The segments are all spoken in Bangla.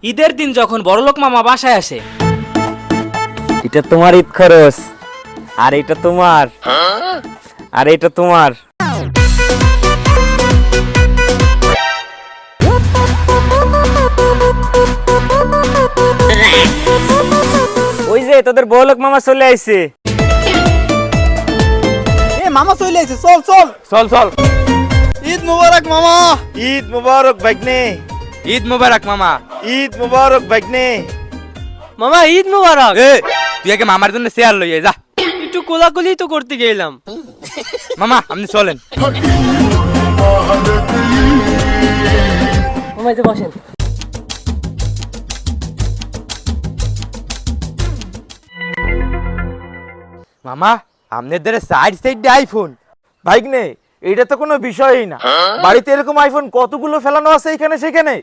ঈদের দিন যখন বড়লোক মামা বাসায় আসে, এটা তোমার ঈদ খরচ, আর এটা তোমার, আর এটা তোমার। ওই যে তোদের বড়লোক মামা চলে আইছে। এ মামা চলে আইছে, চল চল চল চল। ঈদ মুবারক মামা। ঈদ মুবারক ভাগ্নে। ঈদ মোবারক মামা। ঈদ মুবারক ভাগ্নে। মামা ঈদ মুবারক। এ তুই আগে মামার জন্য শেয়ার লইয়ে যা। একটু কোলাকুলি তো করতে গেলাম। মামা আপনি চলেন। মামা এই যে বসেন। মামা আপনাদের সাইড সাইড আইফোন। ভাগ্নে, এটা তো কোনো বিষয়ই না। বাড়িতে এরকম আইফোন কতগুলো ফেলানো আছে এখানে সেখানে।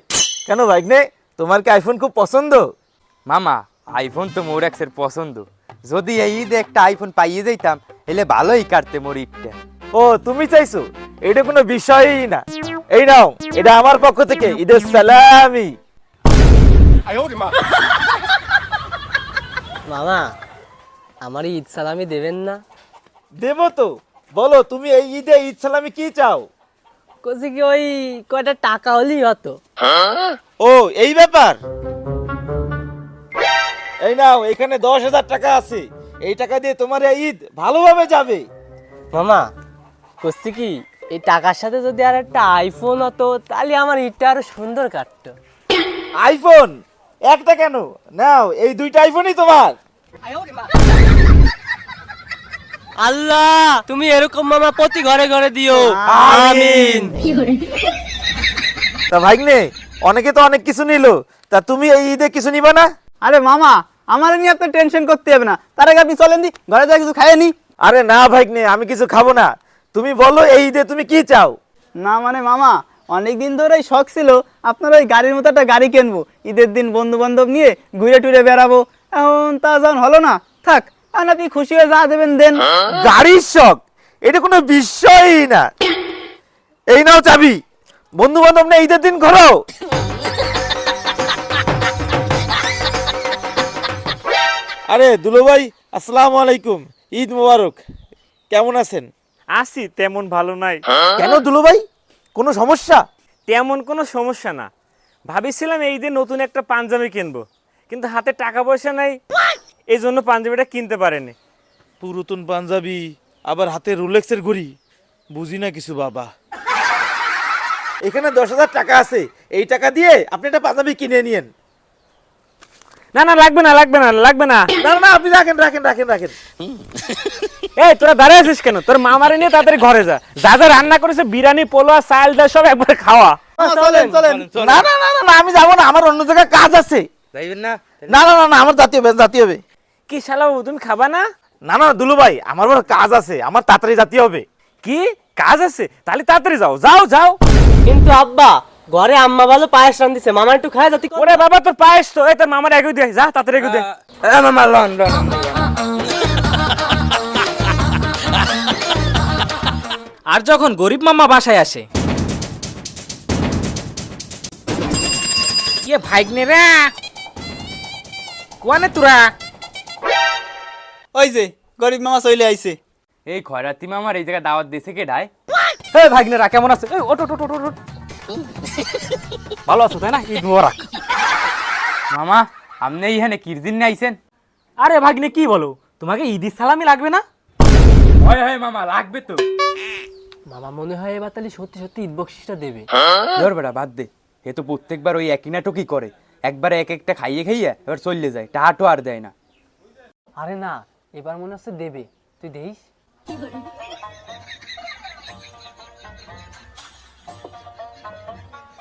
কেন ভাগ্নে, তোমার কি আইফোন খুব পছন্দ? মামা আইফোন তো মোর এক্সের পছন্দ। যদি এই ঈদে একটা আইফোন পাইয়ে যাইতাম এলে ভালোই কাটতে মোর ঈদটা। ও তুমি চাইছো? এটা কোনো বিষয়ই না। এই নাও, এটা আমার পক্ষ থেকে ঈদের সালামি। মামা আমার ঈদ সালামি দেবেন না? দেবো তো। বলো তুমি এই ঈদে ঈদ সালামি কি চাও? কইছি কি ওই কয়টা টাকা হলেই হতো। ও এই ব্যাপার। এই নাও, এখানে 10,000 টাকা আছে। এই টাকা দিয়ে তোমার এই ঈদ ভালোভাবে যাবে। মামা কইছি কি এই টাকার সাথে যদি আর একটা আইফোন হতো তাহলে আমার ঈদটা আরো সুন্দর কাটতো। আইফোন একটা কেন, নাও এই দুইটা আইফোনই তোমার। আল্লাহ তুমি এরকম মামা প্রতি ঘরে ঘরে দিও, আমিন। তা ভাগ্নে, অনেকে তো অনেক কিছু নিল, তা তুমি এই ঈদে কিছু নিবা না? আরে মামা, আমার নিয়ে আপনি টেনশন করতে হবে না। তার আগে আপনি চলেন দি, ঘরে যা কিছু খাইয়ে নি। আরে না ভাগ্নে, আমি কিছু খাবো না। তুমি বলো এই ঈদে তুমি কি চাও? না মানে মামা, অনেকদিন ধরেই শখ ছিল আপনার ওই গাড়ির মতো একটা গাড়ি কিনবো, ঈদের দিন বন্ধু বান্ধব নিয়ে ঘুরে টুরে বেড়াবো। এখন তা যখন হলো না, থাক, আর আপনি খুশি হয়ে যা দেবেন দেন। গাড়ির শখ? এটা কোনো বিষয়ই না। এই নাও চাবি, বন্ধু বান্ধব না ঈদের দিন ঘোরো। আরে দুলো ভাই, আসসালামু আলাইকুম, ঈদ মোবারক। কেমন আছেন? আছি, তেমন ভালো নাই। কেন দুলো ভাই, কোনো সমস্যা? তেমন কোনো সমস্যা না। ভাবিছিলাম এই দিন নতুন একটা পাঞ্জাবি কিনবো, কিন্তু হাতে টাকা পয়সা নাই, এই জন্য পাঞ্জাবিটা কিনতে পারেনি। পুরাতন পাঞ্জাবি, আবার হাতে রোলেক্সের ঘড়ি, বুঝি না কিছু বাবা। এখানে 10,000 টাকা আছে, এই টাকা দিয়ে আপনি একটা পাঞ্জাবি কিনে নিয়েন। না না, লাগবে না লাগবে না লাগবে না। না না, আপনি রাখেন রাখেন রাখেন রাখেন। এই তোরা দাঁড়িয়ে আছিস কেন? তোর মামারে নিয়ে তাড়াতাড়ি ঘরে যা। যা যা রান্না করেছে বিরিয়ানি, পোলোয়া, চাল ডাল সব একবার খাওয়া। চলেন চলেন। না না না না না, আমি যাবো না, আমার অন্য জায়গায় কাজ আছে। যাইবেন না? না না না না, আমার জাতি হবে জাতি হবে। কি শালা বাবু, তুমি খাবা না? না না দুলু ভাই, আমার বড় কাজ আছে, আমার তাড়াতাড়ি জাতি হবে। কি কাজ আছে? তাহলে তাড়াতাড়ি যাও যাও যাও। কিন্তু আব্বা ঘরে আম্মা ভালো পায়েস রান্ধিছে, মামা একটু খায় যাতে। ওরে বাবা, তোর পায়েস তো এই তোর মামার এগো দে, যা তাড়াতাড়ি এগো দে। মামা লন লন। আর যখন গরিব মামা বাসায় আসে, ইয়ে ভাইগনে রে, কোয়ানে তোরা? ওই যে গরিব মামা চলে আইছে। এই খয়রাতি মামার এই জায়গায় দাওয়াত দিয়েছে কে ডাই? হে ভাগ্নেরা কেমন আছে? এই ওট ওট ওট ওট ওট। ভালো আছো তাই না? ঈদ মোবারক। মামা আপনি এইখানে কিরদিন নিয়ে আইছেন? আরে ভাগ্নে কি বলো, তোমাকে ঈদের সালামি লাগবে না? হয় হয় মামা, লাগবে তো। মামা মনে হয় এবার তাহলে সত্যি সত্যি ঈদ বকশিসটা দেবে। ধর বেটা বাদ দে, এ তো প্রত্যেকবার ওই একই নাটকই করে। একবার এক একটা খাইয়ে খাইয়ে এবার চলে যায়, টাহাটো আর দেয় না। আরে না, এবার মনে হচ্ছে দেবে, তুই দেখিস।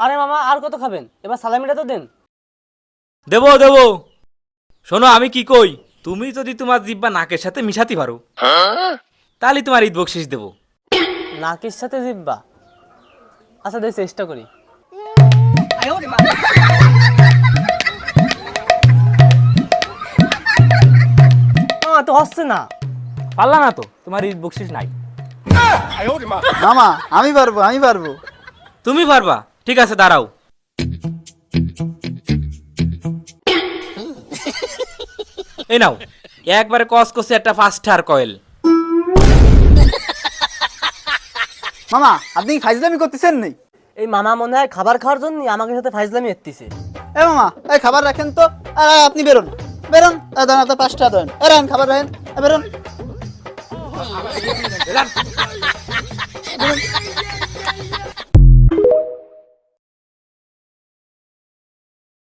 আরে মামা আর কত খাবেন? এবার সালামিটা তো দেন। দেবো দেবো। শোনো আমি কি কই, তুমি যদি তোমার জিব্বা নাকের সাথে মিশাতে পারো তাহলে তোমার ঈদ বকশিস দেবো। নাকের সাথে জিব্বা? আচ্ছা দেখ চেষ্টা করি। তো হচ্ছে না। পারলা না তো, তোমার ঈদ বকশিস নাই। মামা আমি পারবো আমি পারবো। তুমি পারবা? ঠিক আছে দাঁড়াও। এই নাও একবারে কস কষে একটা ফাস্টার কয়েল। মামা আপনি কি ফাইজলামি করতেছেন নেই? এই মামা মনে হয় খাবার খাওয়ার জন্য আমাকে সাথে ফাইজলামি এত্তিছে। এ মামা এই খাবার রাখেন তো। আপনি বেরোন বেরোন, দাঁড়ান আপনার 5 টাকা দেন। রাখেন খাবার রাখেন, বেরোন।